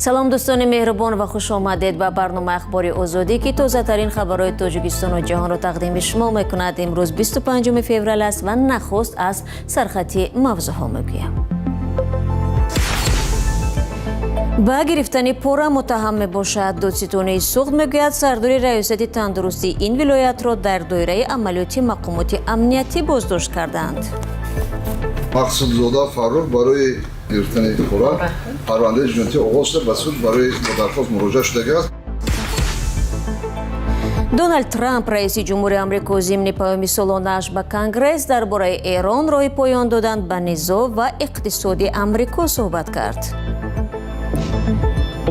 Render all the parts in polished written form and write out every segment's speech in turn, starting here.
салом дӯстони меҳрубон ва хуш омадед ба барномаи ахбори озодӣ ки тозатарин хабарҳои тоҷикистону ҷаҳонро тақдими шумо мекунад. имрӯз 25 феврал аст ва нахуст аз сархати мавзӯъҳо мегӯям. ба гирифтани пора муттаҳам мебошад. додситони суғд мегӯяд сардори раёсати тандурустии ин вилоятро дар доираи амалиёти мақомоти амнияти боздошт карданд. мақсудзода Фаррух барои гирифтани пора парвандаи ҷиноятӣ оғоз шуда ба суд барои дархост муроҷиат шудагааст. Дональд Трамп раиси ҷумҳури Амрико зимни паёми солонааш ба Конгресс дар бораи Эрон роҳи поён додан ба низоъ ва иқтисоди Амрико суҳбат кард.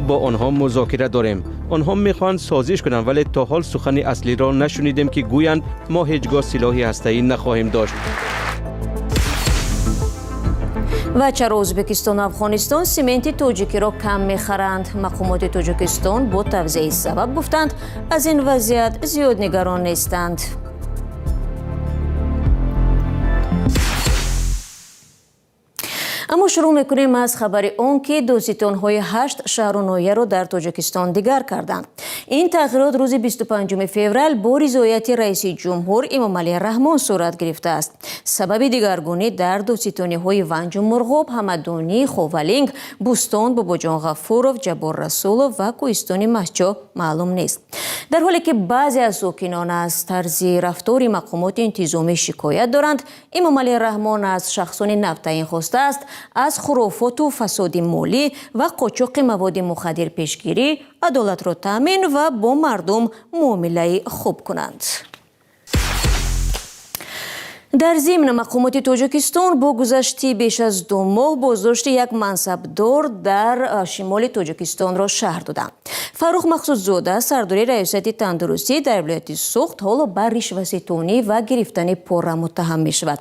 با آنها مذاکره داریم. آنها میخواهند سازش کنند ولی تا حال سخن اصلی را نشنیدیم که گویند ما هیچگاه سلاح هسته‌ای نخواهیم داشت. ва чаро Ӯзбекистону Афғонистон сементи тоҷикиро кам мехаранд. мақомоти Тоҷикистон бо тавзеҳи сабаб гуфтанд аз ин вазъият зиёд нигарон нестанд. аммо шурӯъ мекунем аз хабари он ки додситонҳои 8 шаҳру ноҳияро дар Тоҷикистон дигар карданд. ин тағйирот рӯзи 25 феврал бо ризояти раиси ҷумҳур Эмомалӣ Раҳмон сурат гирифтааст. сабаби дигаргунӣ дар додситониҳои Ванҷу Мурғоб, Ҳамадонӣ, Ховалинг, Бустон, Бобоҷон Ғафуров, Ҷаббор Расулов ва Кӯҳистони Маҳҷо маълум нест. дар ҳоле ки баъзе аз сокинон аз тарзи рафтори мақомоти интизомӣ шикоят доранд, Эмомалӣ Раҳмон аз шахсони навтаин хостааст аз хурофоту фасоди молӣ ва қочоқи маводи мухаддир пешгирӣ, адолатро таъмин ва бо мардум муомилаи хуб кунанд. дар зимн мақомоти Тоҷикистон бо гузашти беш аз 2 моҳ боздошти як мансабдор дар шимоли Тоҷикистонро шаҳр доданд. Фаррух Мақсудзода сардори раёсати тандурустӣ дар вилояти Суғд ҳоло ба ришваситонӣ ва гирифтани пора муттаҳам мешавад.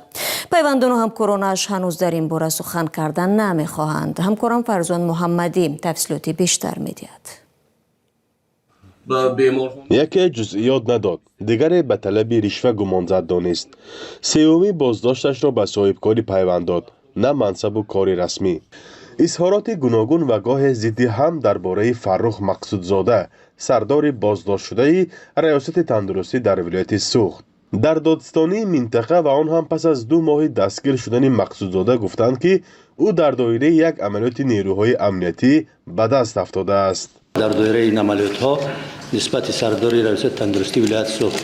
пайвандону ҳамкоронаш ҳанӯз дар ин бора сухан кардан намехоҳанд. ҳамкорам Фарзон Муҳаммадӣ тафсилоти бештар медиҳад. яке ҷузъиёт надод, дигаре ба талаби ришва гумонзад донист. сеюмӣ боздошташро ба соҳибкорӣ пайванд дод, на мансабу кори расмӣ. изҳороти гуногун ва гоҳе зидди ҳам дар бораи Фаррух Мақсудзода, сардори боздоштшудаи раёсати тандурустӣ дар вилояти Суғд. дар додистонии минтақа ва он ҳам пас аз 2 моҳи дастгир шудани Мақсудзода гуфтанд ки ӯ дар доираи як амалиёти нерӯҳои амниятӣ ба даст афтодааст. дар доираи ин амалиётҳо нисбати сардори раёсати тандурустии вилояти Суғд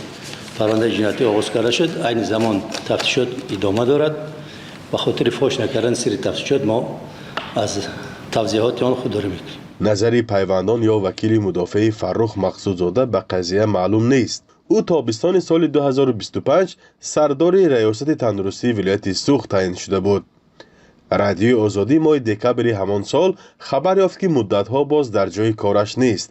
парвандаи ҷиноятӣ оғоз карда шуд. айни замон тафтишот идома дорад. ба хотири фош накардан сирри тафтишот мо аз тавзеҳоти он худдорӣ мекунем. назари пайвандон ё вакили мудофии Фаррух Мақсудзода ба қазия маълум нест. ӯ тобистони соли 2025 сардори раёсати тандурустии вилояти Суғд таъин шуда буд. радиои озодӣ моҳи декабри ҳамон сол хабар ёфт ки муддатҳо боз дар ҷои кораш нест.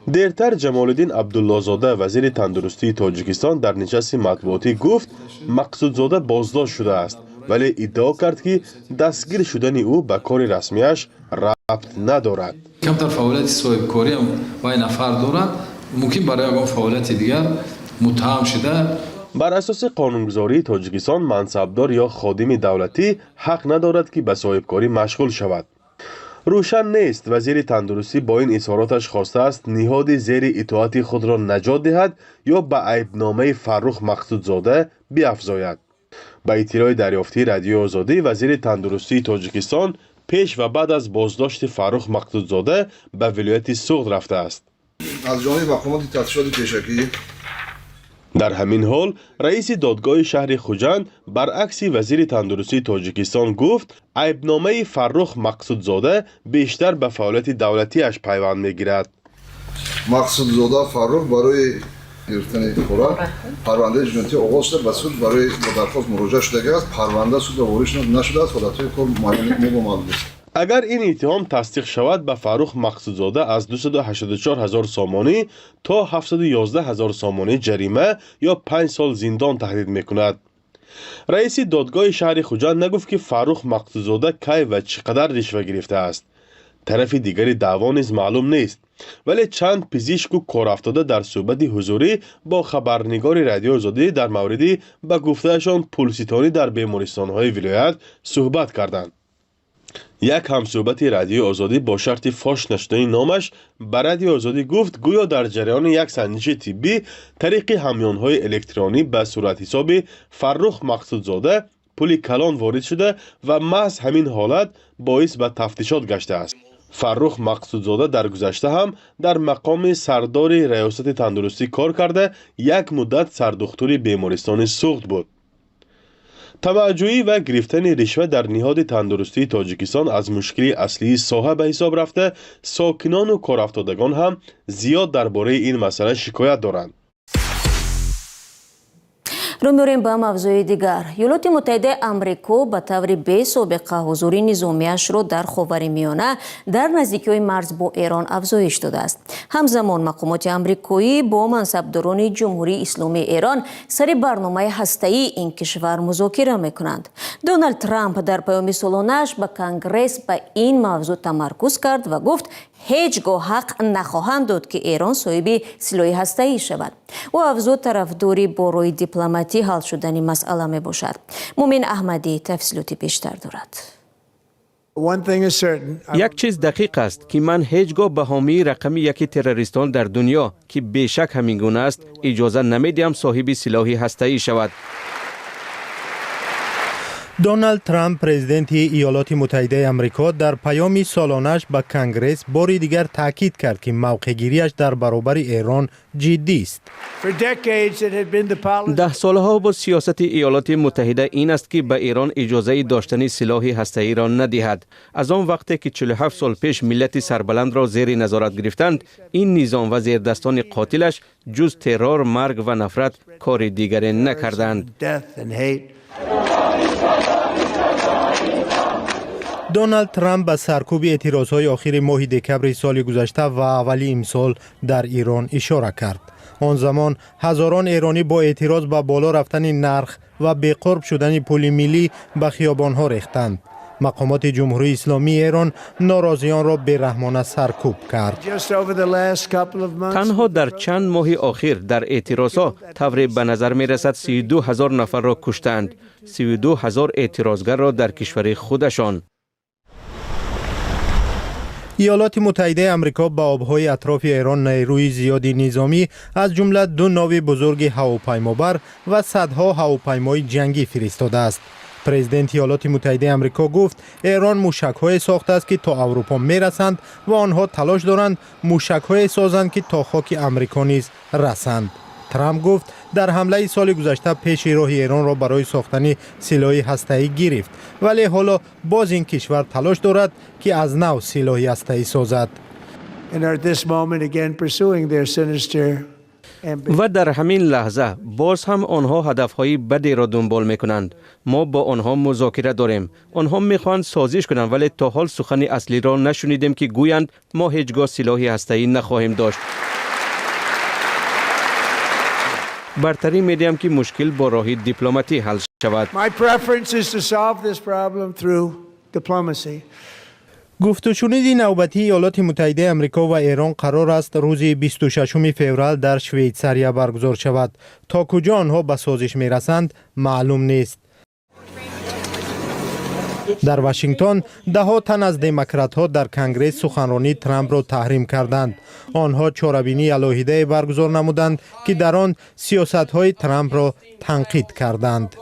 дертар Ҷамолиддин Абдуллозода вазири тандурустии Тоҷикистон дар нишасти матбуотӣ гуфт Мақсудзода боздошт шудааст, вале иддао кард ки дастгир шудани ӯ ба кори расмияш рабт надорад. камтар фаъолияти соҳибкориам вай нафар дорад, мумкин барои ягон фаъолияти дигар муттаҳам шуда. бар асоси қонунгузории Тоҷикистон мансабдор ё ходими давлатӣ ҳақ надорад ки ба соҳибкорӣ машғул шавад. рӯшан нест вазири тандурустӣ бо ин изҳороташ хостааст ниҳоди зери итоати худро наҷот диҳад ё ба айбномаи Фаррух Мақсудзода биафзояд. ба иттилои дарёфтии радиои озодӣ вазири тандурустии Тоҷикистон пеш ва баъд аз боздошти Фаррух Мақсудзода ба вилояти Суғд рафтааст. аз ҷониби мақомоти тафтишоти пешакӣ дар ҳамин ҳол раиси додгоҳи шаҳри Хуҷанд баръакси вазири тандурустии Тоҷикистон гуфт айбномаи Фаррух Мақсудзода бештар ба фаъолияти давлатиаш пайванд мегирад. мақсудзода Фаррух барои гирифтани пора парвандаи ҷиноятӣ оғоз шуда ба суд барои дархост муроҷиат шудагааст. парванда судро ворид нашудааст. ҳолатҳои кор маълум нест. агар ин иттиҳом тасдиқ шавад ба Фаррух Мақсудзода аз 284 000 сомонӣ то 711 000 сомонӣ ҷарима ё 5 сол зиндон таҳдид мекунад. раиси додгоҳи шаҳри Хуҷанд нагуфт ки Фаррух Мақсудзода кай ва чӣ қадар ришва гирифтааст. тарафи дигари даъво низ маълум нест, вале чанд пизишку корафтода дар суҳбати ҳузурӣ бо хабарнигори радиои озодӣ дар мавриди ба гуфтаашон пулситонӣ дар бемористонҳои вилоят суҳбат карданд. یک همصحبت رادیو آزادی با شرط فاش نشدن نامش به رادیو آزادی گفت گویا در جریان یک سنجش طبی طریق همیانهای الکترونی به صورت حساب فرخ مقصودزاده پل کلان وارد شده و محض همین حالت باعث به تفتیشات گشته است. فرخ مقصودزاده در گذشته هم در مقام سردار ریاست تندرستی کار کرده یک مدت سردختور بیمارستان سوخت بود. توجهی و گرفتن رشوه در نهاد تندرستی تاجیکستان از مشکلی اصلی ساحه به حساب رفته، ساکنان و کارافتادگان هم زیاد درباره این مسئله شکایت دارند. رو می‌ریم با موضوع دیگر. ایالات متحده آمریکا به طور بی سابقه حضور نظامی‌اش را در خاورمیانه در نزدیکی مرز با ایران افزایش داده است. همزمان مقامات آمریکایی با منصبداران جمهوری اسلامی ایران سر برنامه هسته‌ای این کشور مذاکره می‌کنند. دونالد ترامپ در پیام سالانه‌اش به کنگره به این موضوع تمرکز کرد و گفت هیچگاه حق نخواهند داد که ایران صاحب سلاح هسته‌ای شود. او افزود طرفداری با روی دیپلماتی حل شدن مسئله می باشد. مومن احمدی تفصیلاتی بیشتر دارد. یک چیز دقیق است که من هیچگاه به حامی رقم یکی تروریستان در دنیا که بیشک همین گونه است اجازه نمیدهم صاحب سلاح هسته‌ای شود. دونالد ترامپ پرزیدنت ایالات متحده آمریکا در پیام سالانه‌اش به کنگره باری دیگر تاکید کرد که موقع‌گیریش در برابر ایران جدی است. 10 سالها با سیاست ایالات متحده این است که به ایران اجازه داشتن سلاح هسته‌ای را ندهد. از آن وقتی که 47 سال پیش ملت سربلند را زیر نظارت گرفتند، این نظام و زیردستان قاتلش جز ترور، مرگ و نفرت کار دیگری نکردند. دونالد ترامپ به سرکوب اعتراضهای آخر ماه دکبر سال گذشته و اولی امسال در ایران اشاره کرد. آن زمان هزاران ایرانی با اعتراض به بالا رفتن نرخ و بی‌قرب شدن پول ملی به خیابان‌ها ریختند. مقامات جمهوری اسلامی ایران ناراضیان را بی‌رحمانه سرکوب کرد. تنها در چند ماه آخر در اعتراضها طوری به نظر می رسد 32,000 نفر را کشتند. 32,000 اعتراضگر را در کشور خودشان. ایالات متحده آمریکا به آبهای اطراف ایران نیروی زیادی نظامی از جمله 2 ناو بزرگ هواپیمابر و صدها هواپیمای جنگی فرستاده است. پرزیدنت ایالات متحده آمریکا گفت ایران موشک‌های ساخته است که تا اروپا میرسند و آنها تلاش دارند موشک‌های سازند که تا خاک آمریکا نیز رسند. ترامپ گفت در حمله سال گذشته پیش راه ایران را برای ساختن سلاح هسته‌ای گرفت، ولی حالا باز این کشور تلاش دارد که از نو سلاح هسته‌ای سازد. و در همین لحظه باز هم آنها هدفهای بدی را دنبال میکنند. ما با آنها مذاکره داریم. آنها میخواهند سازش کنند ولی تا حال سخن اصلی را نشنیدیم که گویند ما هیچگاه سلاح هسته‌ای نخواهیم داشت. برتری میدیم که مشکل با راه دیپلماتی حل شود. گفت و شنود نوبتی ایالات متحده آمریکا و ایران قرار است روز 26 فوریه در شویتزاریا برگزار شود. تا کجا آنها به سازش می رسند معلوم نیست. در واشنگتن ده‌ها تن از دموکرات ها در کنگره سخنرانی ترامپ را تحریم کردند. آنها چاره‌بینی علیحده برگزار نمودند که در آن سیاست های ترامپ را تنقید کردند.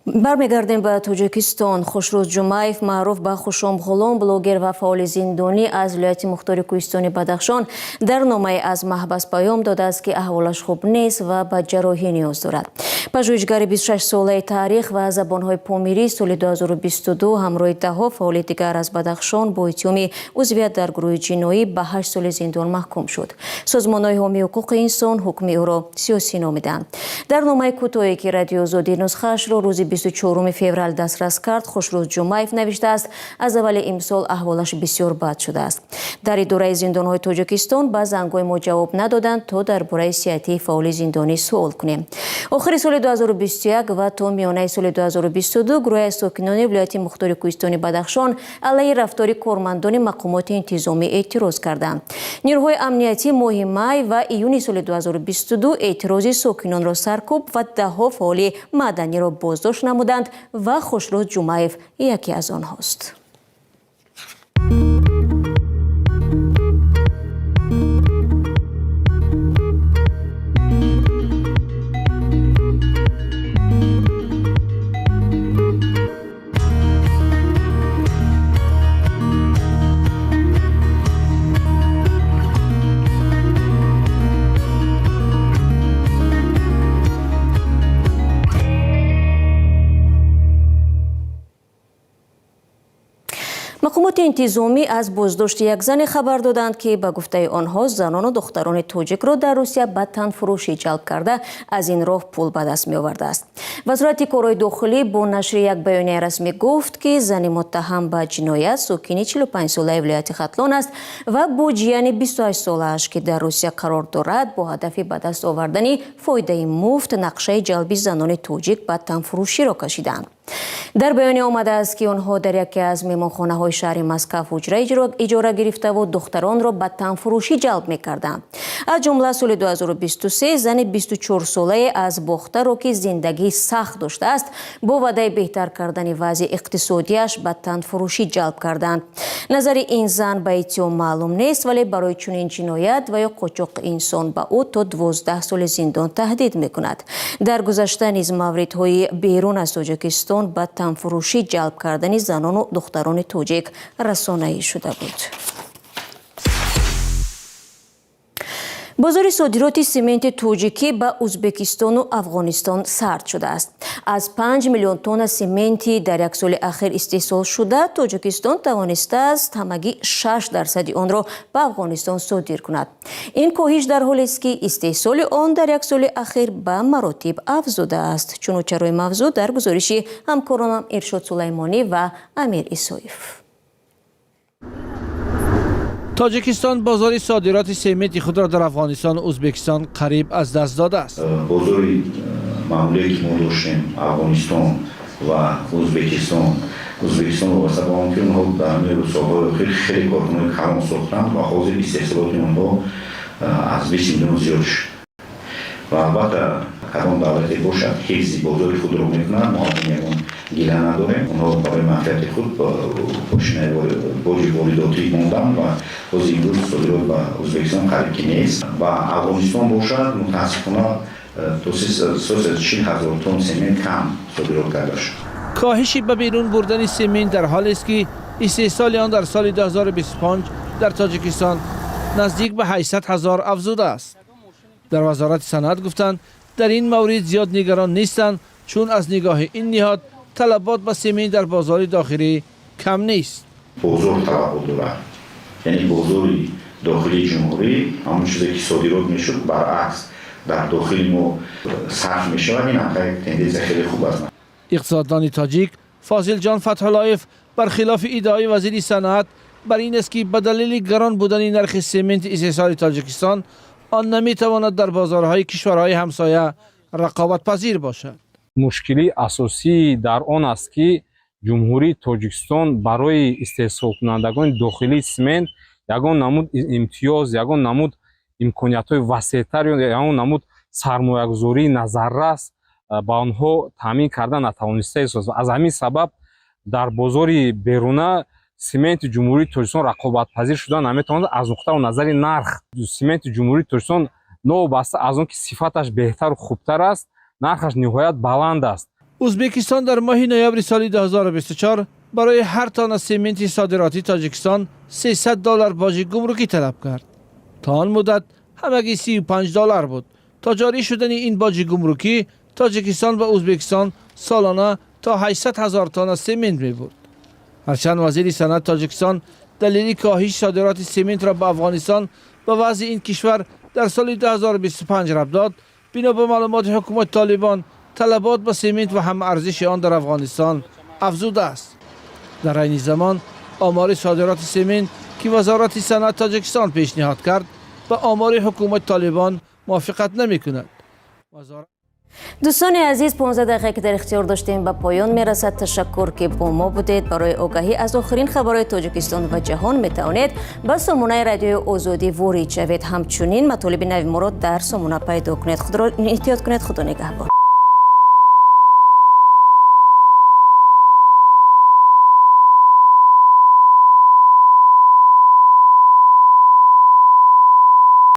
برمیگردیم به تاجیکستان. خوشروز جمعیف معروف به خوشام غلام بلوگر و فعال زندانی از ولایت مختار کوهستان بدخشان در نامه از محبس پیام داده است که احوالش خوب نیست و به جراحی نیاز دارد. پژوهشگر 26 ساله تاریخ و زبانهای پامیری سال 2022 همراه ده‌ها فعال دیگر از بدخشان با اتهام عضویت در گروه جنایی به 8 سال زندان محکوم شد. سازمان‌های حامی حقوق انسان حکم او را سیاسی نامیدند. در نامه کوتاهی که رادیو آزادی نسخه‌اش را روز 24 فوریه دسترس کرد، خوشروز جمعیف نوشته است از اول امسال احوالش بسیار بد شده است. در اداره زندان‌های تاجیکستان به زنگ‌های ما جواب ندادند تا درباره صحت فعال زندانی سوال کنیم. آخر سال 2021 و تا میانه سال 2022 گروه ساکنان ولایت مختار کوهستان بدخشان علیه رفتار کارمندان مقامات انتظامی اعتراض کردند. نیروهای امنیتی ماه می و ایون سال 2022 اعتراض ساکنان را سرکوب و ده‌ها فعال مدنی را بازداشت تلاش نمودند و خوشروز جمعیف یکی از آنهاست. مقامات انتظامی از بازداشت یک زن خبر دادند که به گفته آنها زنان و دختران توجیک را در روسیه به تنفروشی جلب کرده از این راه پول به دست می آورده است. وزارت کارهای داخلی با نشر یک بیانیه رسمی گفت که زن متهم به جنایت ساکن 45 ساله ولایت ختلان است و با جیان 28 سالش که در روسیه قرار دارد با هدف به دست آوردن فایده مفت نقشه جلب زنان توجیک به تنفروشی را کشیدند. در بیانیه آمده است که آنها در یکی از مهمانخانه‌های شهر مسکو حجره اجاره گرفته و دختران را به تنفروشی جلب می‌کردند. از جمله سال 2023 زن 24 ساله از باخته را که زندگی سخت داشته است با وعده بهتر کردن وضع اقتصادیش به تنفروشی جلب کردند. نظر این زن به اتیام معلوم نیست ولی برای چنین جنایت و یا قاچاق انسان به او تا 12 سال زندان تهدید می‌کند. در گذشته نیز موردهای بیرون از تاجیکستان به تنفروشی جلب کردن زنان و دختران توجیک رسانه‌ای شده بود. بازار صادرات سمنت توجیکی به ازبکستان و افغانستان سرد شده است. از 5 میلیون تن سمنتی در یک سال اخیر استحصال شده، تاجیکستان توانسته است همگی 6% آن را به افغانستان صادر کند. این کاهش در حالی است که استحصال آن در یک سال اخیر به مراتب افزوده است. چنانچه روی موضوع در گزارش همکارانم ارشاد سلیمانی و امیر اسایف. تاجیکستان بازار صادرات سمنت خود را در افغانستان و ازبکستان قریب از دست داده است. بازار معمولی که ما داشتیم افغانستان و ازبکستان واسه با اون که اونها در همین سالهای خیلی کارخانه‌های کلان ساختند و حاضر استحصالات اونها از 20 میلیون زیاد شد. و البته کدام دولتی باشد حفظ بازار خود را میکنند، ما یکون گله نداریم. اونها برای منفعت خود پاشنه باج وارداتی ماندن و باز امروز صادرات به ازبکستان قریب که نیست. و افغانستان باشد متاسفانه تا 340,000 تن سمنت کم صادرات کرده شد. کاهشی به بیرون بردن سمنت در حالی است که استحصال آن در سال 2025 در تاجیکستان نزدیک به 800,000 افزوده است. در وزارت صنعت گفتند در این مورد زیاد نگران نیستند چون از نگاه این نهاد طلبات به سمنت در بازار داخلی کم نیست. بازار طلبات دارد، یعنی بازار داخلی جمهوری همون چیزی که صادرات میشد برعکس در داخل ما صرف میشه و این هم تندیس خیلی خوب است. اقتصاددان تاجیک فاضل جان فتح‌اللهیف برخلاف ادعای وزیر صنعت بر این است که به دلیل گران بودن نرخ سمنت استحصال تاجیکستان آن نمیتواند در بازارهای کشورهای همسایه رقابت پذیر باشد. مشکلی اساسی در آن است که جمهوری تاجیکستان برای استحصال کنندگان داخلی سمنت یگان نمود امتیاز، یگان نمود امکانیت‌های وسیع‌تر یا یگان نمود سرمایه‌گذاری نظررس با آنها تامین کردن نتوانسته است. از همین سبب در بازار بیرونه سمنت جمهوری تاجیکستان رقابت پذیر شدن نمیتواند. از نقطه نظر نرخ سمنت جمهوری تاجیکستان نوبسته از آن که صفتش بهتر و خوبتر است، نرخش نهایت بلند است. ازبکستان در ماه نوامبر سال 2024 برای هر تن سمنت صادراتی تاجیکستان $300 باج گمرکی طلب کرد. تا آن مدت همگی $35 بود. تا جاری شدن این باج گمرکی تاجیکستان و ازبکستان سالانه تا 800,000 تن سمنت می‌برد. هرچند وزیر صنعت تاجیکستان دلیل کاهش صادرات سمنت را به افغانستان به وضع این کشور در سال 2025 ربط داد، بنا به معلومات حکومت طالبان طلبات به سمنت و هم ارزش آن در افغانستان افزوده است. در این زمان آمار صادرات سمنت که وزارت صنعت تاجیکستان پیشنهاد کرد با آمار حکومت طالبان موافقت نمی کند. دوستان عزیز 15 دقیقه که در اختیار داشتیم به پایان میرسد. تشکر که با ما بودید. برای آگاهی از آخرین خبرهای تاجیکستان و جهان میتوانید به سامانه رادیو آزادی وارد شوید. همچنین مطالب نوی ما را در سامانه پیدا کنید. خود را احتیاط کنید. خدا نگهدار.